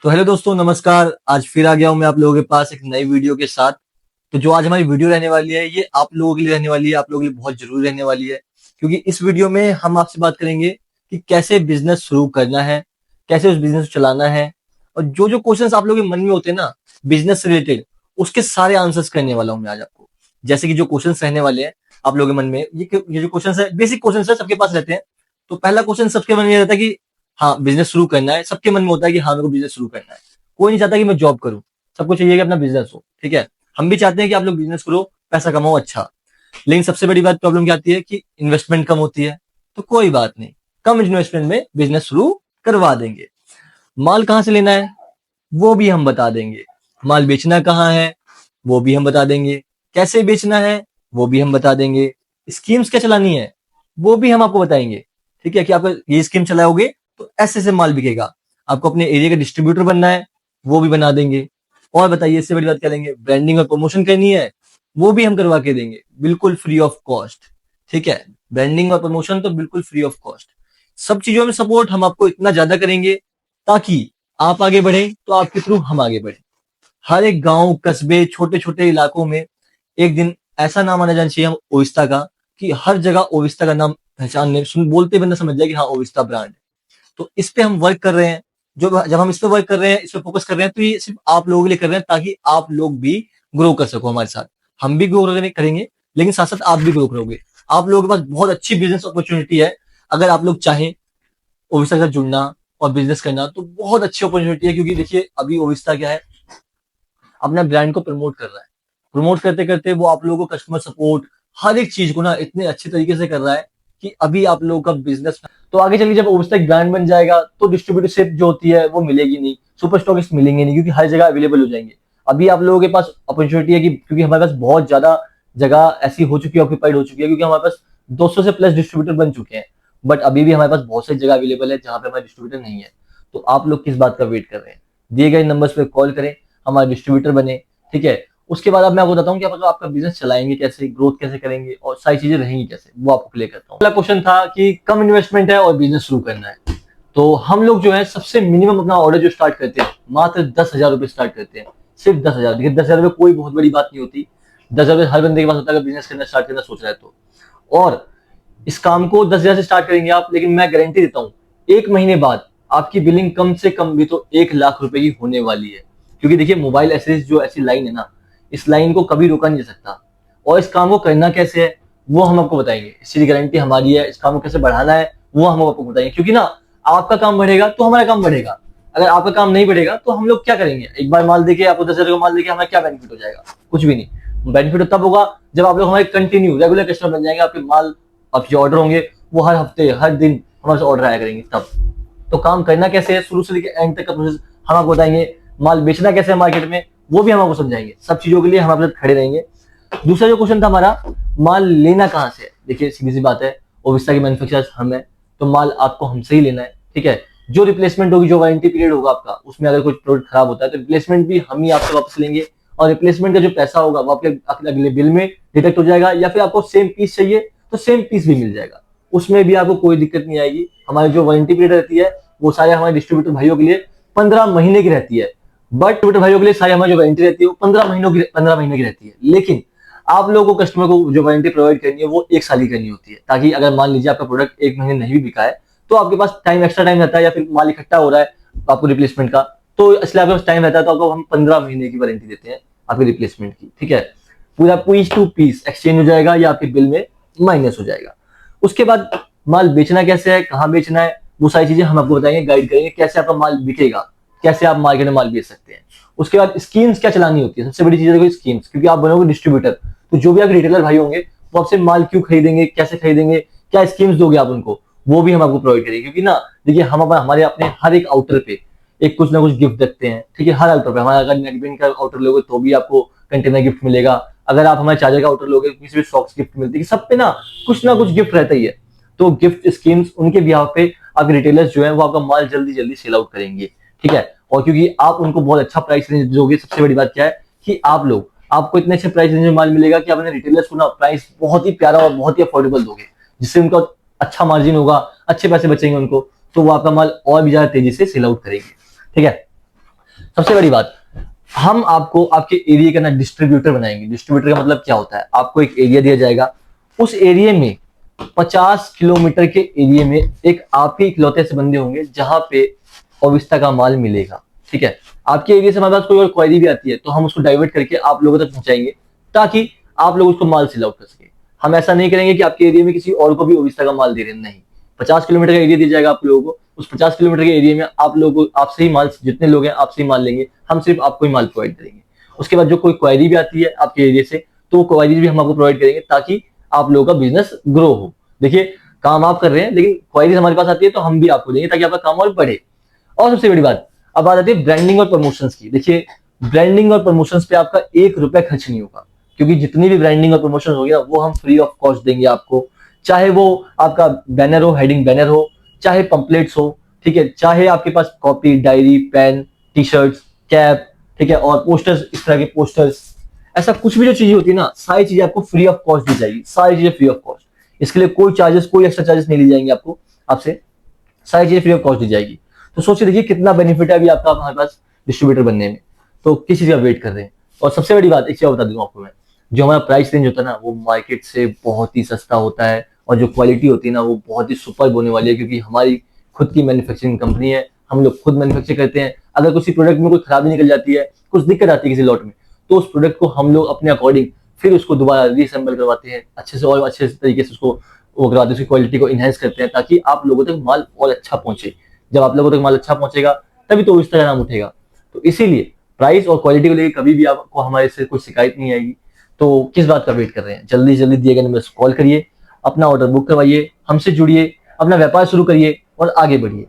तो हेलो दोस्तों, नमस्कार। आज फिर आ गया हूँ मैं आप लोगों के पास एक नई वीडियो के साथ। तो जो आज हमारी वीडियो रहने वाली है, ये आप लोगों के लिए रहने वाली है, आप लोगों के लिए बहुत जरूरी रहने वाली है। क्योंकि इस वीडियो में हम आपसे बात करेंगे कि कैसे बिजनेस शुरू करना है, कैसे उस बिजनेस को चलाना है, और जो जो क्वेश्चंस आप लोगों के मन में होते हैं ना बिजनेस से रिलेटेड, उसके सारे आंसर्स करने वाला हूँ मैं आज आपको। जैसे कि जो क्वेश्चंस रहने वाले हैं आप लोगों के मन में, ये जो क्वेश्चंस है बेसिक क्वेश्चंस है, सबके पास रहते हैं। तो पहला क्वेश्चन सबके मन में रहता है कि हाँ बिजनेस शुरू करना है। सबके मन में होता है कि हाँ मेरे को बिजनेस शुरू करना है। कोई नहीं चाहता कि मैं जॉब करूं, सबको चाहिए कि अपना बिजनेस हो। ठीक है, हम भी चाहते हैं कि आप लोग बिजनेस करो, पैसा कमाओ अच्छा। लेकिन सबसे बड़ी बात प्रॉब्लम क्या आती है कि इन्वेस्टमेंट कम होती है। तो कोई बात नहीं, कम इन्वेस्टमेंट में बिजनेस शुरू करवा देंगे। माल कहाँ से लेना है वो भी हम बता देंगे। माल बेचना कहाँ है वो भी हम बता देंगे। कैसे बेचना है वो भी हम बता देंगे। स्कीम्स क्या चलानी है वो भी हम आपको बताएंगे। ठीक है, कि आप ये स्कीम चलाओगे तो ऐसे ऐसे माल बिकेगा। आपको अपने एरिया का डिस्ट्रीब्यूटर बनना है वो भी बना देंगे। और बताइए इससे बड़ी बात क्या लेंगे, ब्रांडिंग और प्रमोशन करनी है वो भी हम करवा के देंगे, बिल्कुल फ्री ऑफ कॉस्ट। ठीक है, ब्रांडिंग और प्रमोशन तो बिल्कुल फ्री ऑफ कॉस्ट। सब चीजों में सपोर्ट हम आपको इतना ज्यादा करेंगे ताकि आप आगे बढ़े तो आपके थ्रू हम आगे बढ़े। हर एक गांव, कस्बे, छोटे छोटे इलाकों में एक दिन ऐसा नाम आना जाना चाहिए हम ओविस्ता का, कि हर जगह ओविस्ता का नाम पहचानने सुन बोलते बंदा समझ जाए कि हाँ ओविस्ता ब्रांड है। तो इस पे हम वर्क कर रहे हैं। जो जब हम इस पे वर्क कर रहे हैं, इस पे फोकस कर रहे हैं, तो ये सिर्फ आप लोगों के लिए कर रहे हैं ताकि आप लोग भी ग्रो कर सको हमारे साथ। हम भी ग्रो करेंगे, लेकिन साथ साथ आप भी ग्रो करोगे। आप लोगों के पास बहुत अच्छी बिजनेस अपॉर्चुनिटी है। अगर आप लोग चाहें ओविस्ता के साथ जुड़ना और बिजनेस करना तो बहुत अच्छी अपॉर्चुनिटी है। क्योंकि देखिए अभी ओविस्ता क्या है, अपना ब्रांड को प्रमोट कर रहा है। प्रमोट करते करते वो आप लोगों को कस्टमर सपोर्ट हर एक चीज को ना इतने अच्छे तरीके से कर रहा है कि अभी आप लोगों का बिजनेस तो आगे चलिए जब ओविस्ता एक ब्रांड बन जाएगा तो डिस्ट्रीब्यूटरशिप जो होती है वो मिलेगी नहीं, सुपर स्टॉकिस्ट मिलेंगे नहीं, क्योंकि हर जगह अवेलेबल हो जाएंगे। अभी आप लोगों के पास अपॉर्चुनिटी है कि क्योंकि हमारे पास बहुत ज्यादा जगह ऐसी हो चुकी है, ऑक्यूपाइड हो चुकी है, क्योंकि हमारे पास 200 से प्लस डिस्ट्रीब्यूटर बन चुके हैं। बट अभी भी हमारे पास बहुत सारी जगह अवेलेबल है जहां पे हमारे डिस्ट्रीब्यूटर नहीं है। तो आप लोग किस बात का वेट कर रहे हैं, दिए गए नंबर्स पे कॉल करें, हमारे डिस्ट्रीब्यूटर बने। ठीक है, उसके बाद अब मैं आपको बताता हूँ कि आप आपका बिजनेस चलाएंगे कैसे, ग्रोथ कैसे करेंगे और सारी चीजें रहेंगी कैसे, वो आपको क्लियर करता हूँ। पहला क्वेश्चन था कि कम इन्वेस्टमेंट है और बिजनेस शुरू करना है। तो हम लोग जो है सबसे मिनिमम अपना ऑर्डर जो स्टार्ट करते हैं मात्र 10,000 रुपए स्टार्ट करते हैं। सिर्फ 10,000। देखिए 10,000 रुपए कोई बहुत बड़ी बात नहीं होती। 10,000 रुपए हर बंदे के पास होता है अगर बिजनेस करना स्टार्ट करना सोच रहा है तो। और इस काम को 10,000 से स्टार्ट करेंगे आप, लेकिन मैं गारंटी देता हूँ एक महीने बाद आपकी बिलिंग कम से कम भी तो 1 लाख रुपए की होने वाली है। क्योंकि देखिए मोबाइल एसेसरीज जो ऐसी लाइन है ना, इस लाइन को कभी रोका नहीं जा सकता। और इस काम को करना कैसे है वो हम आपको बताएंगे, इसकी गारंटी हमारी है। इस काम को कैसे बढ़ाना है वो हम आपको बताएंगे। क्योंकि ना आपका काम बढ़ेगा तो हमारा काम बढ़ेगा, अगर आपका काम नहीं बढ़ेगा तो हम लोग क्या करेंगे। एक बार माल देके आपको 10,000 का माल देके हमारा क्या बेनिफिट हो जाएगा, कुछ भी नहीं। बेनिफिट तब होगा जब आप लोग हमारे कंटिन्यू रेगुलर कस्टमर बन जाएंगे। आपके माल, आपके जो ऑर्डर होंगे वो हर हफ्ते हर दिन हमारे से ऑर्डर आया करेंगे तब। तो काम करना कैसे है शुरू से लेकर एंड तक का प्रोसेस हम आपको बताएंगे। माल बेचना कैसे है मार्केट में वो भी हम आपको समझाएंगे। सब चीजों के लिए हम आपके साथ खड़े रहेंगे। दूसरा जो क्वेश्चन था हमारा, माल लेना कहाँ से है। देखिए सीधी सी बात है, ओविस्ता के मैन्युफैक्चरर्स हम है, तो माल आपको हमसे ही लेना है। ठीक है, जो रिप्लेसमेंट होगी, जो वारंटी पीरियड होगा आपका, उसमें अगर कोई प्रोडक्ट खराब होता है तो रिप्लेसमेंट भी हम ही आपसे वापस लेंगे। और रिप्लेसमेंट का जो पैसा होगा वो आपके अगले बिल में डिटेक्ट हो जाएगा। या फिर आपको सेम पीस चाहिए तो सेम पीस भी मिल जाएगा, उसमें भी आपको कोई दिक्कत नहीं आएगी। हमारी जो वारंटी पीरियड रहती है वो सारे हमारे डिस्ट्रीब्यूटर भाइयों के लिए 15 महीने की रहती है। बट डिस्ट्रीब्यूटर भाइयों के लिए सारी हमारी जो वारंटी रहती है वो 15 महीने की रहती है। लेकिन आप लोगों को कस्टमर को जो वारंटी प्रोवाइड करनी है वो 1 साल की करनी होती है, ताकि अगर मान लीजिए आपका प्रोडक्ट 1 महीने नहीं भी बिका है तो आपके पास टाइम, एक्स्ट्रा टाइम रहता है, या फिर माल इकट्ठा हो रहा है आपको रिप्लेसमेंट का, तो इसलिए आपके पास टाइम रहता है, तो आपको हम 15 महीने की वारंटी देते हैं आपके रिप्लेसमेंट की। ठीक है, पूरा पीस टू पीस एक्सचेंज हो जाएगा या आपके बिल में माइनस हो जाएगा। उसके बाद माल बेचना कैसे है, कहाँ बेचना है, वो सारी चीजें हम आपको बताएंगे, गाइड करेंगे कैसे आपका माल बिकेगा, कैसे आप मार्केट में माल बेच सकते हैं। उसके बाद स्कीम्स क्या चलानी होती है, सबसे बड़ी चीज है स्कीम्स। क्योंकि आप बनोगे डिस्ट्रीब्यूटर तो जो भी आपके रिटेलर भाई होंगे वो आपसे माल क्यों खरीदेंगे, कैसे खरीदेंगे, क्या स्कीम्स दोगे आप उनको, वो भी हम आपको प्रोवाइड करेंगे। क्योंकि ना देखिए हम हमारे अपने हर एक आउटर पे एक कुछ ना कुछ गिफ्ट देते हैं। ठीक है, हर आउटर पे हमारा अगर नेटबिन का आउटर लोगे तो भी आपको कंटेनर गिफ्ट मिलेगा। अगर आप हमारे चार्जर का आउटर लोगे तो किसी भी सॉक्स गिफ्ट मिलती है। सब पे ना कुछ गिफ्ट रहता ही है। तो गिफ्ट स्कीम्स उनके बिहाफ पे आपके रिटेलर्स जो है वो आपका माल जल्दी जल्दी सेल आउट करेंगे। ठीक है, और क्योंकि आप उनको बहुत अच्छा प्राइस रेंज दोगे, सबसे बड़ी बात क्या है कि आपको इतने अच्छे प्राइस रेंज में माल मिलेगा कि आप अपने रिटेलर्स को ना प्राइस बहुत ही प्यारा और बहुत ही अफोर्डेबल दोगे, जिससे उनका अच्छा मार्जिन होगा, अच्छे पैसे बचेंगे उनको, तो वो आपका माल और भी ज्यादा तेजी से सेल आउट करेंगे। ठीक है, सबसे बड़ी बात, हम आपको आपके एरिया का ना डिस्ट्रीब्यूटर बनाएंगे। डिस्ट्रीब्यूटर का मतलब क्या होता है, आपको एक एरिया दिया जाएगा, उस एरिया में 50 किलोमीटर के एरिया में एक आप ही इकलौते ऐसे बंदे होंगे जहां पे ओविस्ता का माल मिलेगा। ठीक है, आपके एरिया से हमारे पास कोई और क्वेरी भी आती है तो हम उसको डाइवर्ट करके आप लोगों तक पहुंचाएंगे ताकि आप लोग उसको माल सेल आउट कर सके। हम ऐसा नहीं करेंगे कि आपके एरिया में किसी और को भी ओविस्ता का माल दे रहे हैं, नहीं। 50 किलोमीटर का एरिया दिया जाएगा आप लोगों को, उस 50 किलोमीटर के एरिया में आप लोगों को आपसे ही माल, जितने लोग हैं आपसे ही माल लेंगे, हम सिर्फ आपको ही माल प्रोवाइड करेंगे। उसके बाद जो कोई क्वेरी भी आती है आपके एरिया से तो वो क्वेरीज भी हम आपको प्रोवाइड करेंगे ताकि आप लोगों का बिजनेस ग्रो हो। देखिए, काम आप कर रहे हैं लेकिन क्वेरीज हमारे पास आती है तो हम भी आपको देंगे ताकि आपका काम और बढ़े। और सबसे बड़ी बात, अब बात आती है ब्रांडिंग और प्रमोशंस की। देखिए, ब्रांडिंग और प्रमोशंस पे आपका 1 रुपया खर्च नहीं होगा, क्योंकि जितनी भी ब्रांडिंग और प्रमोशन होगी ना वो हम फ्री ऑफ कॉस्ट देंगे आपको। चाहे वो आपका बैनर हो, हेडिंग बैनर हो, चाहे पंपलेट्स हो, ठीक है, चाहे आपके पास copy, diary, pen, T-shirts, cap, ठीक है, और पोस्टर्स, इस तरह के पोस्टर्स, ऐसा कुछ भी जो चीजें होती है ना, सारी चीजें आपको फ्री ऑफ कॉस्ट दी जाएगी, सारी चीजें फ्री ऑफ कॉस्ट। इसके लिए कोई चार्जेस, कोई एक्स्ट्रा चार्जेस नहीं ली जाएंगे आपको, आपसे सारी चीजें फ्री ऑफ कॉस्ट दी जाएगी। तो सोचिए, देखिए कितना बेनिफिट है अभी आपका हमारे पास डिस्ट्रीब्यूटर बनने में। तो किस चीज का वेट कर रहे हैं। और सबसे बड़ी बात एक चीज बता दूंगा आपको मैं, जो हमारा प्राइस रेंज होता है ना वो मार्केट से बहुत ही सस्ता होता है, और जो क्वालिटी होती है ना वो बहुत ही सुपर होने वाली है, क्योंकि हमारी खुद की मैन्युफैक्चरिंग कंपनी है, हम लोग खुद मैन्युफैक्चर करते हैं। अगर किसी प्रोडक्ट में कोई खराबी निकल जाती है, कुछ दिक्कत आती है किसी लॉट में, तो उस प्रोडक्ट को हम लोग अपने अकॉर्डिंग फिर उसको दोबारा रीअसेंबल करवाते हैं, अच्छे से और अच्छे तरीके से उसको वो करवाते हैं, उसकी क्वालिटी को इनहेंस करते हैं ताकि आप लोगों तक माल और अच्छा पहुंचे। जब आप लोगों तक माल अच्छा पहुंचेगा तभी तो इस तरह नाम उठेगा। तो इसीलिए प्राइस और क्वालिटी को लेकर कभी भी आपको हमारे से कोई शिकायत नहीं आएगी। तो किस बात का वेट कर रहे हैं, जल्दी जल्दी दिए गए नंबर से कॉल करिए, अपना ऑर्डर बुक करवाइए, हमसे जुड़िए, अपना व्यापार शुरू करिए और आगे बढ़िए।